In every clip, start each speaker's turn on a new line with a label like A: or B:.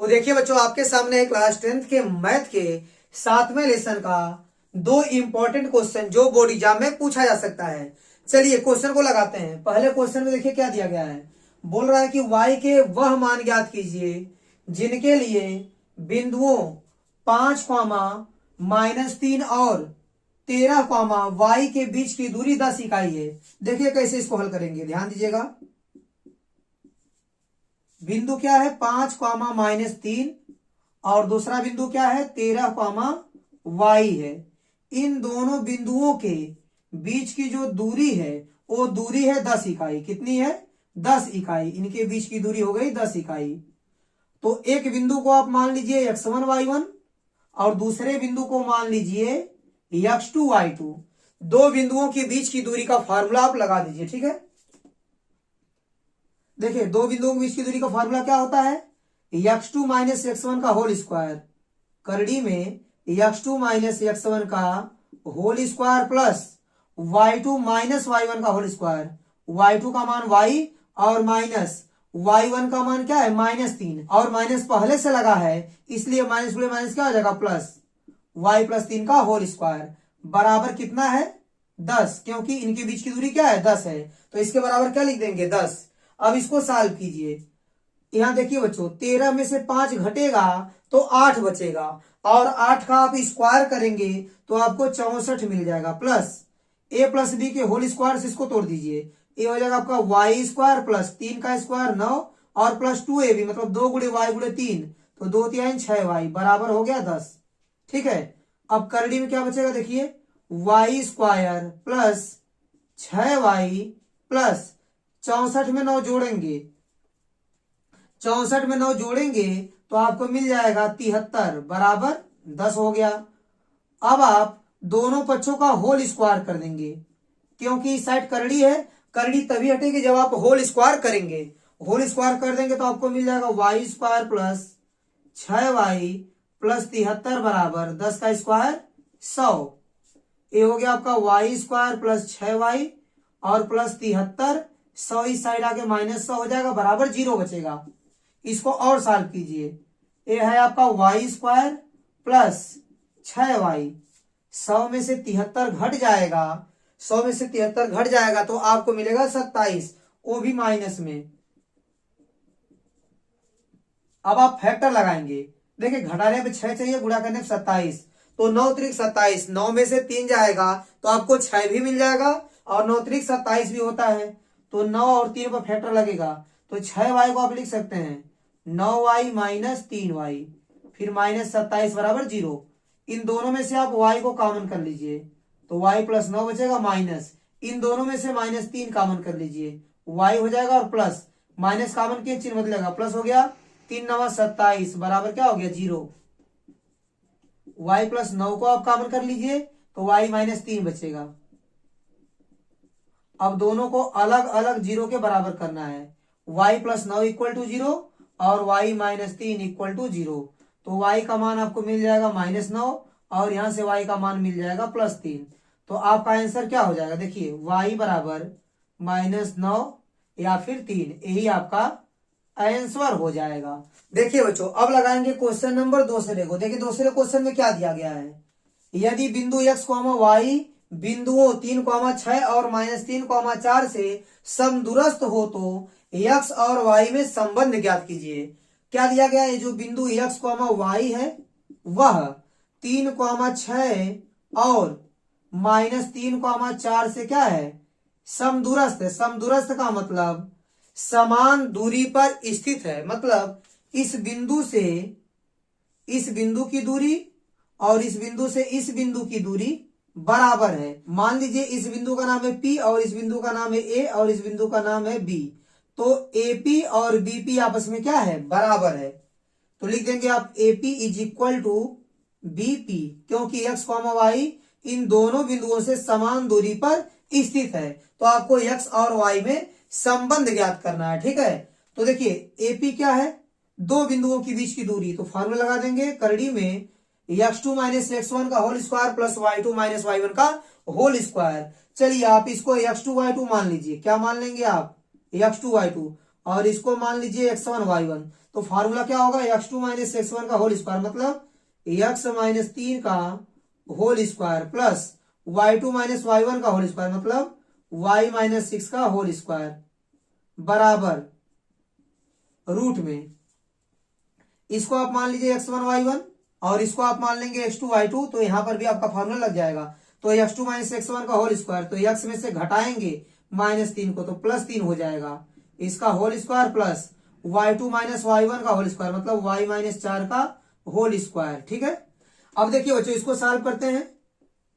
A: देखिए बच्चों, आपके सामने क्लास 10th के मैथ के 7वें लेसन का दो इंपॉर्टेंट क्वेश्चन जो बोर्ड एग्जाम में पूछा जा सकता है। चलिए क्वेश्चन को लगाते हैं। पहले क्वेश्चन में देखिए क्या दिया गया है। बोल रहा है कि y के वह मान ज्ञात कीजिए जिनके लिए बिंदुओं 5, -3 और 13, y के बीच की दूरी 10 इकाई है। देखिए कैसे इसको हल करेंगे, ध्यान दीजिएगा। बिंदु क्या है 5, -3 और दूसरा बिंदु क्या है 13, y है। इन दोनों बिंदुओं के बीच की जो दूरी है वो दूरी है 10 इकाई। कितनी है? 10 इकाई। इनके बीच की दूरी हो गई 10 इकाई। तो एक बिंदु को आप मान लीजिए x1 y1 और दूसरे बिंदु को मान लीजिए x2 y2। दो बिंदुओं के बीच की दूरी का फार्मूला आप लगा दीजिए, ठीक है। देखिए दो बिंदुओं के बीच की दूरी का फार्मूला क्या होता है, x2 - x1 का होल स्क्वायर। करड़ी में x2 - x1 का whole square plus y2 - y1 का होल स्क्वायर। y2 का मान y और माइनस y1 का मान क्या है -3 और माइनस पहले से लगा है इसलिए माइनस बड़े माइनस क्या हो जाएगा प्लस y + 3 का होल स्क्वायर बराबर कितना है 10, क्योंकि इनके बीच की दूरी क्या है 10 है। तो इसके बराबर क्या लिख देंगे 10। अब इसको सॉल्व कीजिए। यहां देखिए बच्चों 13 में से 5 घटेगा तो 8 बचेगा और 8 का आप स्क्वायर करेंगे तो आपको 64 मिल जाएगा प्लस a + b के होल स्क्वायर से इसको तोड़ दीजिए। ये हो जाएगा आपका y² प्लस 3 का स्क्वायर 9 और प्लस 2ab मतलब 2 × y × 3 तो 2 × 3 = 6y बराबर हो गया 10। ठीक है। अब करड़ी में क्या बचेगा देखिए y² प्लस 6y प्लस 64 में 9 जोड़ेंगे 64 में 9 जोड़ेंगे तो आपको मिल जाएगा 73 बराबर 10 हो गया। अब आप दोनों पक्षों का होल स्क्वायर कर देंगे, क्योंकि इस साइड करड़ी है। करड़ी तभी हटेगी जब आप होल स्क्वायर करेंगे। होल स्क्वायर कर देंगे तो आपको मिल जाएगा y² प्लस 6y प्लस 73 बराबर 10 का स्क्वायर 100। ये हो गया आपका y² प्लस 6y और प्लस 73। 100 इस साइड आके -100 हो जाएगा बराबर 0 बचेगा। इसको और सॉल्व कीजिए। ये है आपका y² प्लस 6y। 100 में से 73 घट जाएगा, 100 में से 73 घट जाएगा तो आपको मिलेगा 27, वो भी माइनस में। अब आप फैक्टर लगाएंगे। देखिए घटाने पे 6 चाहिए, गुणा करने पे 27 तो 9 × 27। 9 में से 3 जाएगा तो आपको 6 भी मिल जाएगा और 9 × 27 भी होता है तो 9 और 3 पर फैक्टर लगेगा तो 6y को आप लिख सकते हैं 9y - 3y फिर -27 बराबर 0। इन दोनों में से आप y को कॉमन कर लीजिए तो y + 9 बचेगा माइनस। इन दोनों में से -3 कॉमन कर लीजिए y हो जाएगा और प्लस माइनस कॉमन किए चिन्ह बदलेगा प्लस हो गया 3 × 9 = 27 बराबर क्या हो गया 0। y + 9 को आप कॉमन कर लीजिए तो y - 3 बचेगा। अब दोनों को अलग अलग 0 के बराबर करना है। y + 9 = 0 और y - 3 = 0 तो y का मान आपको मिल जाएगा -9 और यहां से y का मान मिल जाएगा +3। तो आपका आंसर क्या हो जाएगा देखिए y बराबर -9 या फिर 3, यही आपका आंसर हो जाएगा। देखिए बच्चों अब लगाएंगे क्वेश्चन नंबर दूसरे को। देखिए दूसरे क्वेश्चन में क्या दिया गया है। यदि बिंदु x, y बिंदुओं 3, 6 और -3, 4 से समदूरस्थ हो तो x और y में संबंध ज्ञात कीजिए। क्या दिया गया है, जो बिंदु x, y है वह 3, 6 और -3, 4 से क्या है समदूरस्थ है। समदूरस्थ का मतलब समान दूरी पर स्थित है। मतलब इस बिंदु से इस बिंदु की दूरी और इस बिंदु से इस बिंदु की दूरी बराबर है। मान लीजिए इस बिंदु का नाम है P और इस बिंदु का नाम है A और इस बिंदु का नाम है B। तो AP और BP आपस में क्या है बराबर है। तो लिख देंगे आप AP = BP, क्योंकि x, y इन दोनों बिंदुओं से समान दूरी पर स्थित है। तो आपको x और y में संबंध ज्ञात करना है। ठीक है। तो देखिए AP क्या है, दो बिंदुओं के बीच की दूरी। तो फार्मूला लगा देंगे करड़ी में x2 - x1 का whole square plus y2 - y1 का होल स्क्वायर। चलिए आप इसको x2 y2 मान लीजिए। क्या मान लेंगे आप x2 y2। और इसको मान लीजिए x1 y1, तो फार्मूला क्या होगा, x2 माइनस x1 का होल स्क्वायर मतलब x माइनस 3 का whole square plus y2 minus y1 का होल स्क्वायर मतलब y माइनस 6 का होल स्क्वायर बराबर रूट में इसको आप मान लीजिए x1 y1 और इसको आप मान लेंगे x2 y2, तो यहां पर भी आपका फार्मूला लग जाएगा। तो x2 माइनस x1 का होल स्क्वायर, तो x में से घटाएंगे -3 को तो +3 हो जाएगा, इसका whole square plus y2 minus y1 का होल स्क्वायर मतलब y माइनस 4 का होल स्क्वायर। ठीक है, अब देखिए बच्चों इसको सॉल्व करते हैं।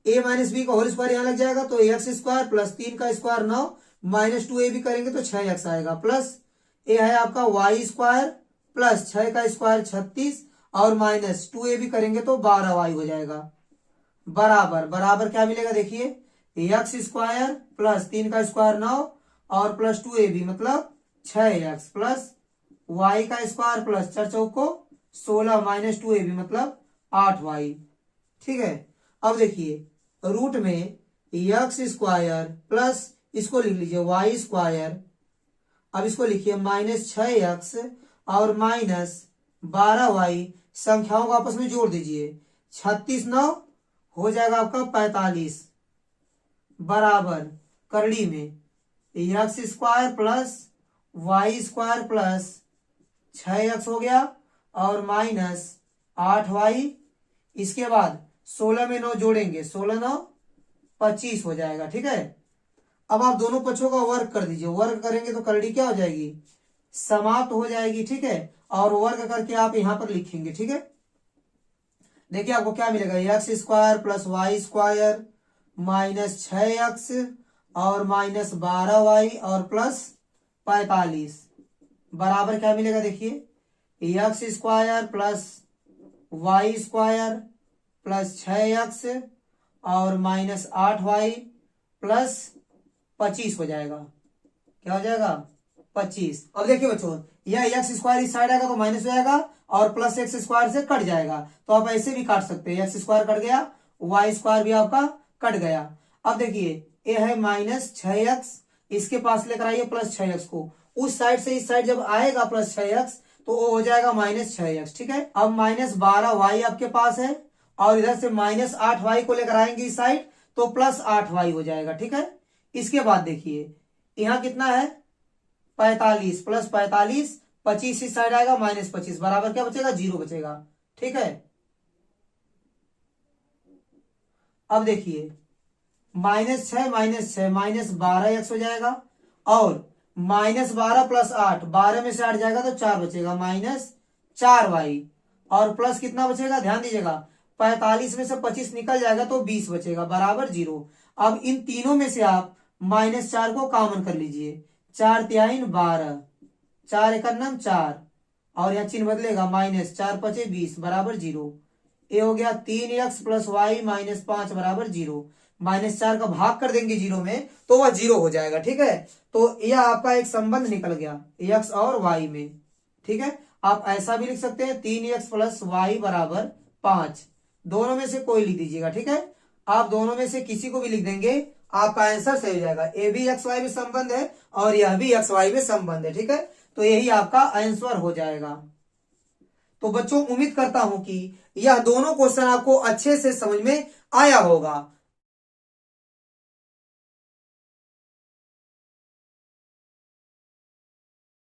A: a माइनस बी का होल स्क्वायर यहाँ लग जाएगा, तो x स्क्वायर प्लस 3 का स्क्वायर 9 माइनस 2a भी करेंगे तो 6x आएगा, प्लस a है आपका y स्क्वायर प्लस 6 का स्क्वायर 36 और माइनस 2a भी करेंगे तो 12y हो जाएगा बराबर बराबर क्या मिलेगा देखिए, x स्क्वायर प्लस 3 का स्क्वायर 9 और प्लस 2ab मतलब 6x प्लस y का स्क्वायर प्लस 4 चौको 16 माइनस 2ab मतलब 8y। ठीक है, अब देखिए रूट में x स्क्वायर प्लस इसको लिख लीजिए y स्क्वायर, अब इसको लिखिए -6x और -12y, संख्याओं को आपस में जोड़ दीजिए, 36 9 हो जाएगा आपका 45 बराबर करड़ी में x square plus y square plus 6x हो गया और -8y, इसके बाद 16 में 9 जोड़ेंगे, 16 9 25 हो जाएगा। ठीक है, अब आप दोनों पक्षों का वर्ग कर दीजिए, वर्ग करेंगे तो करड़ी क्या हो जाएगी, समाप्त हो जाएगी। ठीक है, और वर्ग करके आप यहां पर लिखेंगे। ठीक है, देखिए आपको क्या मिलेगा, x square plus y square -6x और -12y और प्लस 45 बराबर क्या मिलेगा देखिए, x square plus y square plus 6x और -8y प्लस 25 हो जाएगा, क्या हो जाएगा 25। अब देखिए बच्चों यह x स्क्वायर इस साइड आएगा तो माइनस हो जाएगा और प्लस x स्क्वायर से कट जाएगा, तो आप ऐसे भी काट सकते हैं, x स्क्वायर कट गया y स्क्वायर भी आपका कट गया। अब देखिए ये है -6x, इसके पास लेकर आइए +6x को, उस साइड से इस साइड जब आएगा +6x तो वो हो जाएगा -6x। ठीक है, अब -12y आपके पास है और इधर से -8y को लेकर आएंगे इस साइड तो +8y हो जाएगा। ठीक है, इसके बाद देखिए यहां कितना है 45 प्लस 45, 25 इस साइड आएगा -25 बराबर क्या बचेगा 0 बचेगा। ठीक है, अब देखिए -6 -12x हो जाएगा और -12 प्लस 8, 12 में से 8 जाएगा तो 4 बचेगा -4y और प्लस कितना बचेगा ध्यान दीजिएगा, 45 में से 25 निकल जाएगा तो 20 बचेगा बराबर 0। अब इन तीनों में से आप -4 को कॉमन कर लीजिए, 4 तिहाई 12, 4 एकम 4 और यहाँ चिन्ह बदलेगा -4 5 20 बराबर 0। ये हो गया 3x प्लस वाई -5 बराबर 0, -4 का भाग कर देंगे 0 में तो वह 0 हो जाएगा। ठीक है, तो यह आपका एक संबंध निकल गया x और y में। ठीक है, आप ऐसा भी लिख सकते हैं 3x प्लस वाई बराबर 5, दोनों में से कोई लिख दीजिएगा। ठीक है, आप दोनों में से किसी को भी लिख देंगे आपका आंसर सही हो जाएगा, ये भी एक्स वाई में संबंध है और यह भी एक्स वाई में संबंध है। ठीक है, तो यही आपका आंसर हो जाएगा। तो बच्चों उम्मीद करता हूं कि यह दोनों क्वेश्चन आपको अच्छे से समझ में आया होगा।